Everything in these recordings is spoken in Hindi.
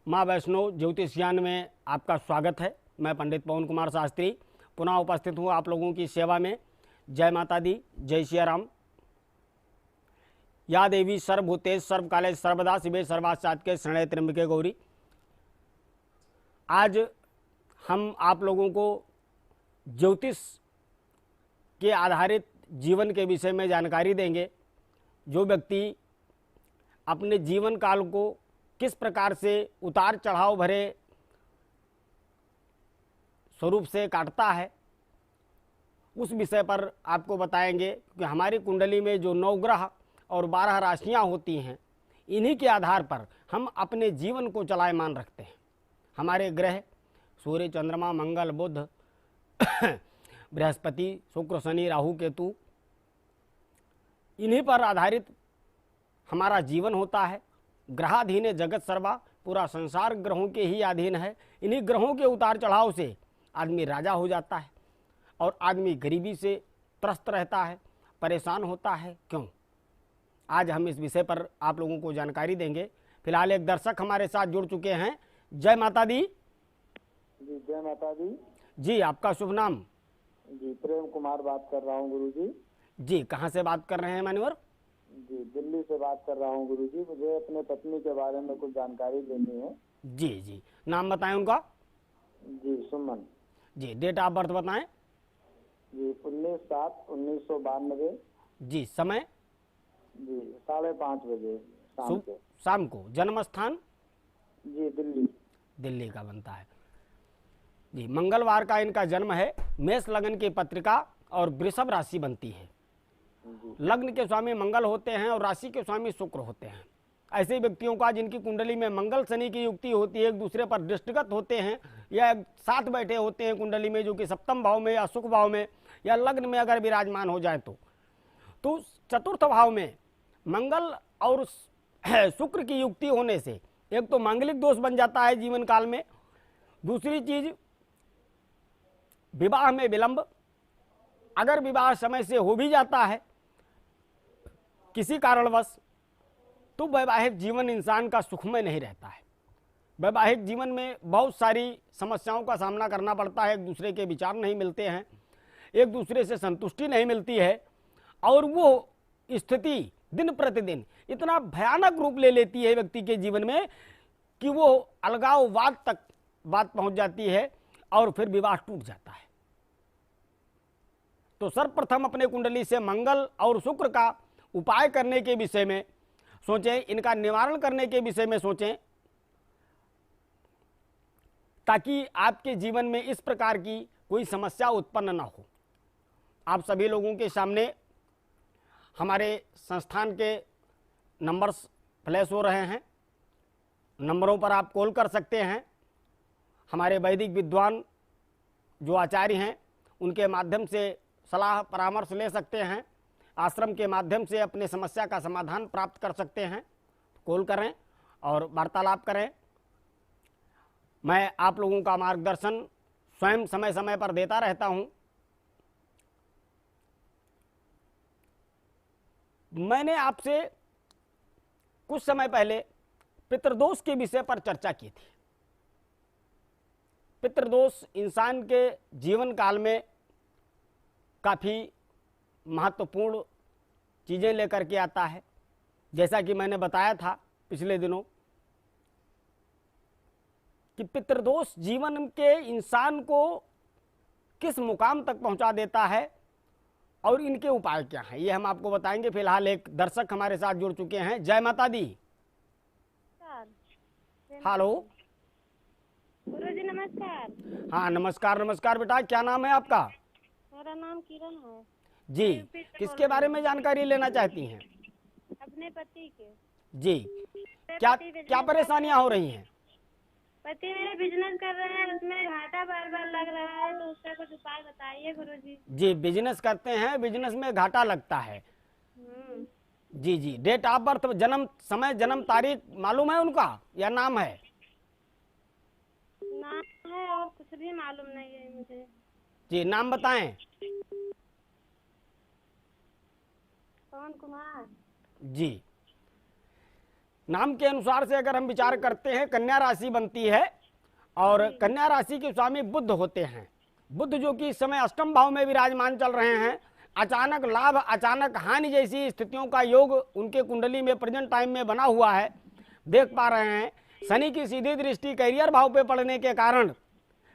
माँ वैष्णो ज्योतिष ज्ञान में आपका स्वागत है। मैं पंडित पवन कुमार शास्त्री पुनः उपस्थित हूँ आप लोगों की सेवा में। जय माता दी, जय सिया राम। या देवी सर्वभूतेषु सर्वकाले सर्वदा शिवे सर्वासात्के शरणे त्र्यंबके गौरी। आज हम आप लोगों को ज्योतिष के आधारित जीवन के विषय में जानकारी देंगे। जो व्यक्ति अपने जीवन काल को किस प्रकार से उतार चढ़ाव भरे स्वरूप से काटता है, उस विषय पर आपको बताएंगे कि हमारी कुंडली में जो 9 ग्रह और 12 राशियां होती हैं, इन्हीं के आधार पर हम अपने जीवन को चलायमान रखते हैं। हमारे ग्रह सूर्य, चंद्रमा, मंगल, बुध, बृहस्पति, शुक्र, शनि, राहु, केतु, इन्हीं पर आधारित हमारा जीवन होता है। ग्रहाधीन है जगत सर्वा, पूरा संसार ग्रहों के ही अधीन है। इन्हीं ग्रहों के उतार चढ़ाव से आदमी राजा हो जाता है और आदमी गरीबी से त्रस्त रहता है, परेशान होता है। क्यों? आज हम इस विषय पर आप लोगों को जानकारी देंगे। फिलहाल एक दर्शक हमारे साथ जुड़ चुके हैं। जय माता दी। जी जय माता दी। जी, आपका शुभ नाम? जी प्रेम कुमार बात कर रहा हूँ गुरु जी। जी, कहाँ से बात कर रहे हैं मान्यवर? जी दिल्ली से बात कर रहा हूँ गुरु जी। मुझे अपने पत्नी के बारे में कुछ जानकारी लेनी है। जी जी, नाम बताएं उनका। जी सुमन। जी, डेट ऑफ बर्थ बताएं। जी 19/7/1992। जी, समय? जी 5:30 बजे शाम के। शाम को। जन्म स्थान? जी दिल्ली। दिल्ली का बनता है। जी, मंगलवार का इनका जन्म है। मेष लग्न की पत्रिका और वृषभ राशि बनती है। लग्न के स्वामी मंगल होते हैं और राशि के स्वामी शुक्र होते हैं। ऐसे व्यक्तियों का जिनकी कुंडली में मंगल शनि की युक्ति होती है, एक दूसरे पर दृष्टिगत होते हैं या साथ बैठे होते हैं कुंडली में, जो कि सप्तम भाव में या सुख भाव में या लग्न में अगर विराजमान हो जाए तो चतुर्थ भाव में मंगल और शुक्र की युक्ति होने से एक तो मांगलिक दोष बन जाता है जीवन काल में। दूसरी चीज, विवाह में विलंब। अगर विवाह समय से हो भी जाता है किसी कारणवश, तो वैवाहिक जीवन इंसान का सुखमय नहीं रहता है। वैवाहिक जीवन में बहुत सारी समस्याओं का सामना करना पड़ता है। एक दूसरे के विचार नहीं मिलते हैं, एक दूसरे से संतुष्टि नहीं मिलती है और वो स्थिति दिन प्रतिदिन इतना भयानक रूप ले लेती है व्यक्ति के जीवन में कि वो अलगाववाद तक बात पहुंच जाती है और फिर विवाह टूट जाता है। तो सर्वप्रथम अपने कुंडली से मंगल और शुक्र का उपाय करने के विषय में सोचें, इनका निवारण करने के विषय में सोचें, ताकि आपके जीवन में इस प्रकार की कोई समस्या उत्पन्न ना हो। आप सभी लोगों के सामने हमारे संस्थान के नंबर्स फ्लैश हो रहे हैं। नंबरों पर आप कॉल कर सकते हैं। हमारे वैदिक विद्वान जो आचार्य हैं, उनके माध्यम से सलाह परामर्श ले सकते हैं। आश्रम के माध्यम से अपने समस्या का समाधान प्राप्त कर सकते हैं। कॉल करें और वार्तालाप करें। मैं आप लोगों का मार्गदर्शन स्वयं समय समय पर देता रहता हूं। मैंने आपसे कुछ समय पहले पितृदोष के विषय पर चर्चा की थी। पितृदोष इंसान के जीवन काल में काफ़ी महत्वपूर्ण चीज़ें लेकर के आता है। जैसा कि मैंने बताया था पिछले दिनों कि पितृदोष जीवन के इंसान को किस मुकाम तक पहुंचा देता है और इनके उपाय क्या हैं, ये हम आपको बताएंगे। फिलहाल एक दर्शक हमारे साथ जुड़ चुके हैं। जय माता दी। हेलो गुरुजी नमस्कार। हाँ नमस्कार। नमस्कार बेटा, क्या नाम है आपका? मेरा नाम किरण है जी, किसके बारे में जानकारी लेना चाहती हैं? अपने पति के। जी, क्या परेशानियां हो रही हैं? पति मेरे बिजनेस कर रहे हैं, उसमें घाटा बार बार लग रहा है, तो उसका कुछ उपाय बताइए गुरुजी। जी, बिजनेस करते हैं, बिजनेस में घाटा लगता है। जी जी, डेट ऑफ बर्थ, जन्म समय, जन्म तारीख मालूम है उनका या नाम है? नाम है और कुछ भी मालूम नहीं है मुझे। जी, नाम बताएं। पवन कुमार। जी, नाम के अनुसार से अगर हम विचार करते हैं, कन्या राशि बनती है और कन्या राशि के स्वामी बुध होते हैं। बुध जो कि इस समय अष्टम भाव में विराजमान चल रहे हैं। अचानक लाभ, अचानक हानि जैसी स्थितियों का योग उनके कुंडली में प्रेजेंट टाइम में बना हुआ है, देख पा रहे हैं। शनि की सीधी दृष्टि कैरियर भाव पे पड़ने के कारण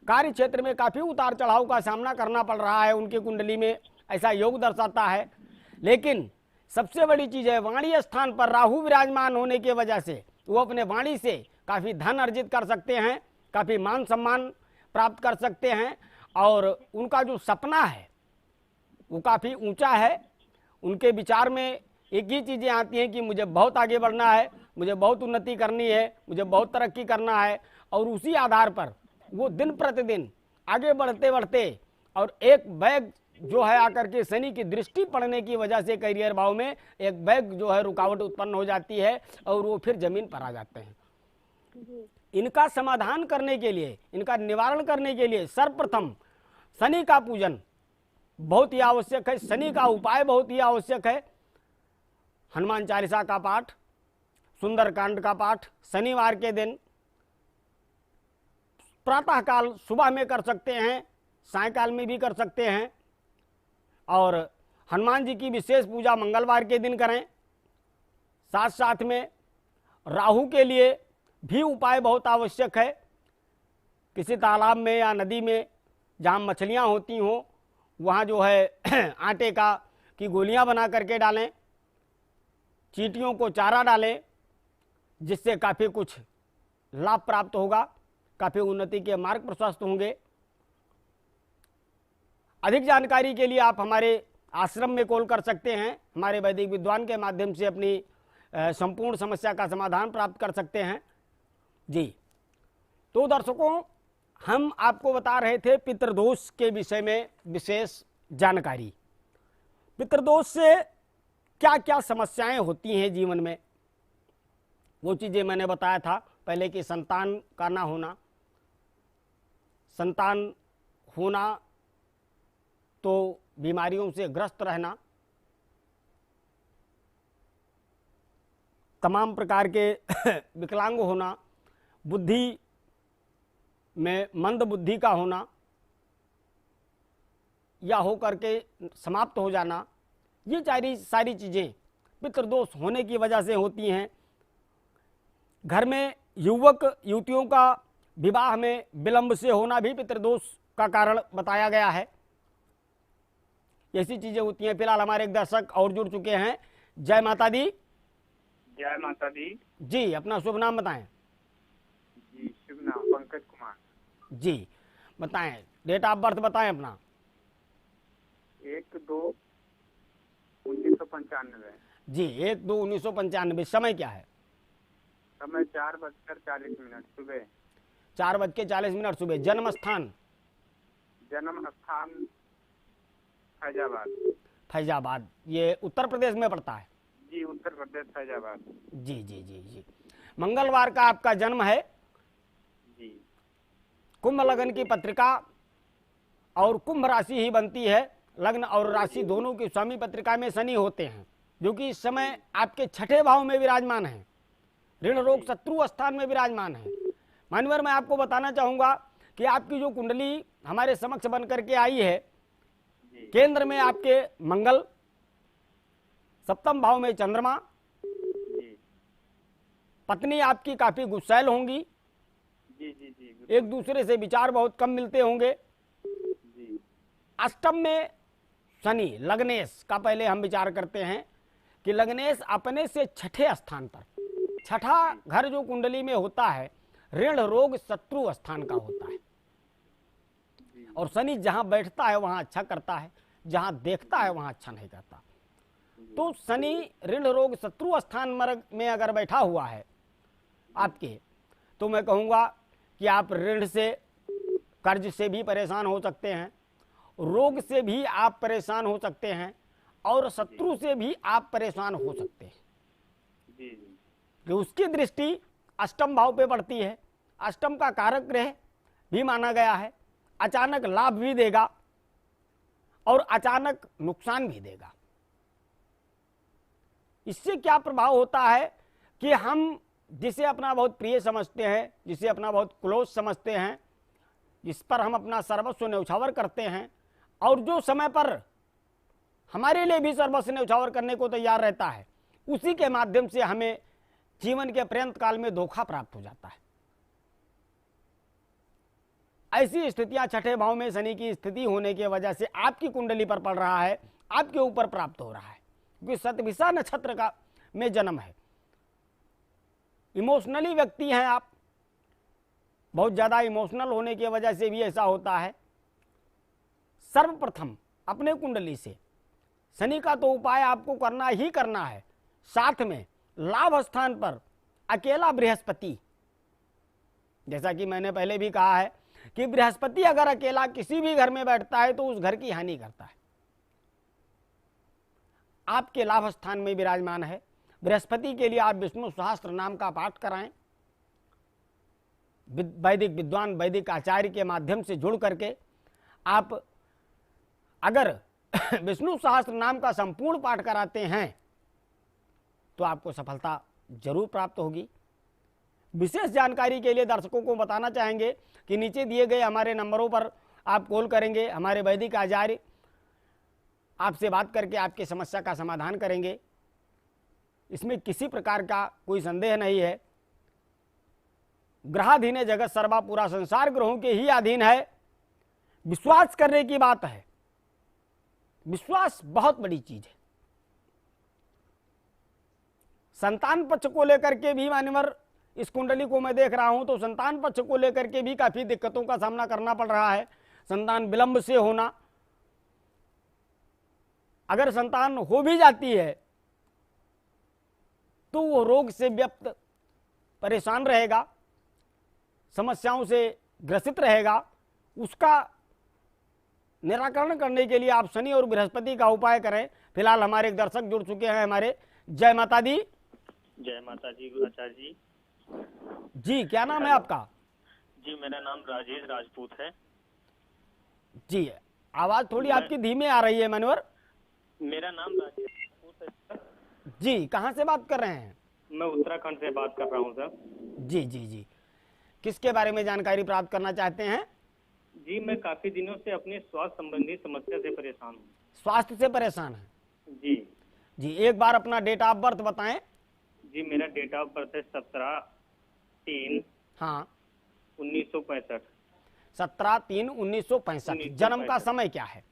कार्य क्षेत्र में काफी उतार चढ़ाव का सामना करना पड़ रहा है, उनकी कुंडली में ऐसा योग दर्शाता है। लेकिन सबसे बड़ी चीज है, वाणी स्थान पर राहु विराजमान होने की वजह से वो अपने वाणी से काफी धन अर्जित कर सकते हैं, काफी मान सम्मान प्राप्त कर सकते हैं और उनका जो सपना है वो काफी ऊंचा है। उनके विचार में एक ही चीजें आती हैं कि मुझे बहुत आगे बढ़ना है, मुझे बहुत उन्नति करनी है, मुझे बहुत तरक्की करना है, और उसी आधार पर वो दिन प्रतिदिन आगे बढ़ते बढ़ते और एक बैग जो है आकर के शनि की दृष्टि पड़ने की वजह से करियर भाव में एक बैग जो है रुकावट उत्पन्न हो जाती है और वो फिर जमीन पर आ जाते हैं। इनका समाधान करने के लिए, इनका निवारण करने के लिए सर्वप्रथम शनि का पूजन बहुत ही आवश्यक है, शनि का उपाय बहुत ही आवश्यक है। हनुमान चालीसा का पाठ, सुंदरकांड का पाठ शनिवार के दिन प्रातः काल सुबह में कर सकते हैं, सायकाल में भी कर सकते हैं, और हनुमान जी की विशेष पूजा मंगलवार के दिन करें। साथ साथ में राहु के लिए भी उपाय बहुत आवश्यक है। किसी तालाब में या नदी में जहाँ मछलियाँ होती हों वहाँ जो है आटे की गोलियाँ बना करके डालें, चींटियों को चारा डालें, जिससे काफ़ी कुछ लाभ प्राप्त होगा, काफ़ी उन्नति के मार्ग प्रशस्त होंगे। अधिक जानकारी के लिए आप हमारे आश्रम में कॉल कर सकते हैं, हमारे वैदिक विद्वान के माध्यम से अपनी संपूर्ण समस्या का समाधान प्राप्त कर सकते हैं जी। तो दर्शकों, हम आपको बता रहे थे पितृदोष के विषय में विशेष जानकारी। पितृदोष से क्या क्या समस्याएं होती हैं जीवन में, वो चीज़ें मैंने बताया था पहले कि संतान का ना होना, संतान होना तो बीमारियों से ग्रस्त रहना, तमाम प्रकार के विकलांग होना, बुद्धि में मंद बुद्धि का होना या हो करके समाप्त हो जाना, ये सारी चीज़ें पितृदोष होने की वजह से होती हैं। घर में युवक युवतियों का विवाह में विलंब से होना भी पितृदोष का कारण बताया गया है। ऐसी चीज़ें होती हैं। फिलहाल हमारे एक दर्शक और जुड़ चुके हैं। जय माता दी। जय माता दी जी, अपना शुभ नाम बताएं। जी, शुभ नाम पंकज कुमार जी, बताएं, डेट ऑफ बर्थ बताएं अपना। 1/2/1995। जी, 1/2/1995। समय क्या है? समय 4:40 सुबह। 4:40 सुबह। जन्म स्थान? जन्म स्थान फैजाबाद। फैजाबाद, ये उत्तर प्रदेश में पड़ता है। जी, उत्तर प्रदेश फैजाबाद। जी जी जी जी। मंगलवार का आपका जन्म है। जी। कुंभ लग्न की पत्रिका और कुंभ राशि ही बनती है। लग्न और राशि दोनों की स्वामी पत्रिका में शनि होते हैं, जो कि इस समय आपके छठे भाव में विराजमान है, ऋण रोग शत्रु स्थान में विराजमान है। मान्यवर, मैं आपको बताना चाहूंगा कि आपकी जो कुंडली हमारे समक्ष बन करके आई है, केंद्र में आपके मंगल, सप्तम भाव में चंद्रमा, पत्नी आपकी काफी गुस्सैल होंगी, जी जी जी। एक दूसरे से विचार बहुत कम मिलते होंगे। जी। अष्टम में शनि, लग्नेश का पहले हम विचार करते हैं कि लग्नेश अपने से छठे स्थान पर, छठा घर जो कुंडली में होता है ऋण रोग शत्रु स्थान का होता है, और शनि जहां बैठता है वहां अच्छा करता है, जहां देखता है वहां अच्छा नहीं करता। तो शनि ऋण रोग शत्रु स्थान में अगर बैठा हुआ है आपके, तो मैं कहूँगा कि आप ऋण से, कर्ज से भी परेशान हो सकते हैं, रोग से भी आप परेशान हो सकते हैं, और शत्रु से भी आप परेशान हो सकते हैं। जी जी। कि उसकी दृष्टि अष्टम भाव पे पड़ती है। अष्टम का कारक ग्रह भी माना गया है। अचानक लाभ भी देगा और अचानक नुकसान भी देगा। इससे क्या प्रभाव होता है कि हम जिसे अपना बहुत प्रिय समझते हैं, जिसे अपना बहुत क्लोज समझते हैं, जिस पर हम अपना सर्वस्व न्यौछावर करते हैं, और जो समय पर हमारे लिए भी सर्वस्व न्यौछावर करने को तैयार रहता है, उसी के माध्यम से हमें जीवन के पर्यंत काल में धोखा प्राप्त हो जाता है। ऐसी स्थितियां छठे भाव में शनि की स्थिति होने की वजह से आपकी कुंडली पर पड़ रहा है, आपके ऊपर प्राप्त हो रहा है, क्योंकि शतभिषा नक्षत्र का में जन्म है। इमोशनली व्यक्ति हैं आप, बहुत ज्यादा इमोशनल होने की वजह से भी ऐसा होता है। सर्वप्रथम अपने कुंडली से शनि का तो उपाय आपको करना ही करना है, साथ में लाभ स्थान पर अकेला बृहस्पति, जैसा कि मैंने पहले भी कहा है कि बृहस्पति अगर अकेला किसी भी घर में बैठता है तो उस घर की हानि करता है। आपके लाभ स्थान में विराजमान है बृहस्पति, के लिए आप विष्णु सहस्त्र नाम का पाठ कराएं। वैदिक विद्वान, वैदिक आचार्य के माध्यम से जुड़ करके आप अगर विष्णु सहस्त्र नाम का संपूर्ण पाठ कराते हैं तो आपको सफलता जरूर प्राप्त होगी। विशेष जानकारी के लिए दर्शकों को बताना चाहेंगे कि नीचे दिए गए हमारे नंबरों पर आप कॉल करेंगे, हमारे वैदिक आचार्य आपसे बात करके आपकी समस्या का समाधान करेंगे। इसमें किसी प्रकार का कोई संदेह नहीं है। ग्रहाधीन है जगत सर्वा, पूरा संसार ग्रहों के ही अधीन है। विश्वास करने की बात है, विश्वास बहुत बड़ी चीज है। संतान पक्ष को लेकर के भी मान्यवर, इस कुंडली को मैं देख रहा हूं तो संतान पक्ष को लेकर के भी काफी दिक्कतों का सामना करना पड़ रहा है। संतान विलंब से होना, अगर संतान हो भी जाती है तो वो रोग से व्यक्त परेशान रहेगा, समस्याओं से ग्रसित रहेगा। उसका निराकरण करने के लिए आप शनि और बृहस्पति का उपाय करें। फिलहाल हमारे एक दर्शक जुड़ चुके हैं हमारे। जय माता दी। जय माता जी गुरुचार्य जी। जी, क्या नाम है आपका? जी, मेरा नाम राजेश राजपूत है। जी, आवाज थोड़ी आपकी धीमी आ रही है मनोहर। मेरा नाम राजेश राजपूत है सर। जी, कहाँ से बात कर रहे हैं? मैं उत्तराखंड से बात कर रहा हूँ सर। जी जी जी, किसके बारे में जानकारी प्राप्त करना चाहते हैं? जी, मैं काफी दिनों से अपने स्वास्थ्य संबंधी समस्या से परेशान हूँ। स्वास्थ्य से परेशान है? जी जी, एक बार अपना डेट ऑफ बर्थ बताएं। जी, मेरा डेट ऑफ बर्थ है 17/3 हाँ, 1965। 17/3/1965। जन्म का समय क्या है?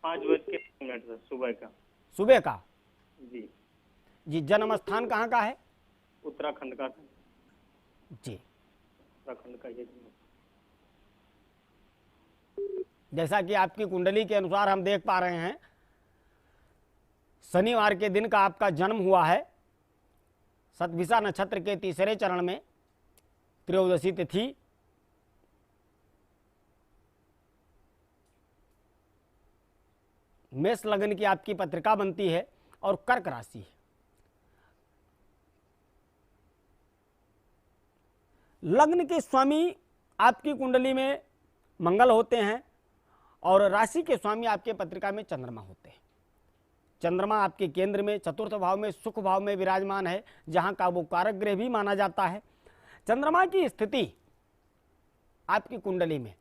5:05 सर, सुबह का। सुबह का? जी जी, जन्म स्थान कहाँ का है? उत्तराखंड का। जी, उत्तराखंड का ये जैसा कि आपकी कुंडली के अनुसार हम देख पा रहे हैं, शनिवार के दिन का आपका जन्म हुआ है। शतभिषा नक्षत्र के तीसरे चरण में, त्रयोदशी तिथि। मेष लग्न की आपकी पत्रिका बनती है और कर्क राशि है। लग्न के स्वामी आपकी कुंडली में मंगल होते हैं और राशि के स्वामी आपके पत्रिका में चंद्रमा होते हैं। चंद्रमा आपके केंद्र में चतुर्थ भाव में सुख भाव में विराजमान है, जहां का वो कारक ग्रह भी माना जाता है। चंद्रमा की स्थिति आपकी कुंडली में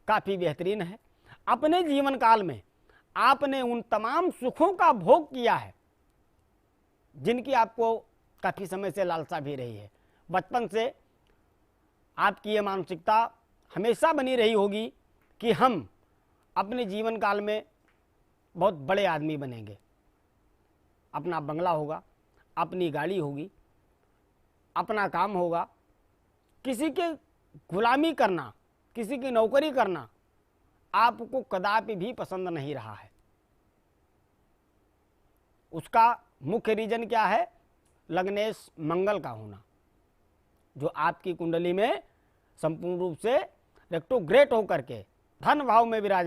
काफी बेहतरीन है। अपने जीवन काल में आपने उन तमाम सुखों का भोग किया है जिनकी आपको काफी समय से लालसा भी रही है। बचपन से आपकी ये मानसिकता हमेशा बनी रही होगी कि हम अपने जीवन काल में बहुत बड़े आदमी बनेंगे, अपना बंगला होगा, अपनी गाड़ी होगी, अपना काम होगा। किसी के गुलामी करना, किसी की नौकरी करना आपको कदापि भी पसंद नहीं रहा है। उसका मुख्य रीजन क्या है? लग्नेश मंगल का होना, जो आपकी कुंडली में संपूर्ण रूप से रेट्रोग्रेड होकर के धन भाव में विराज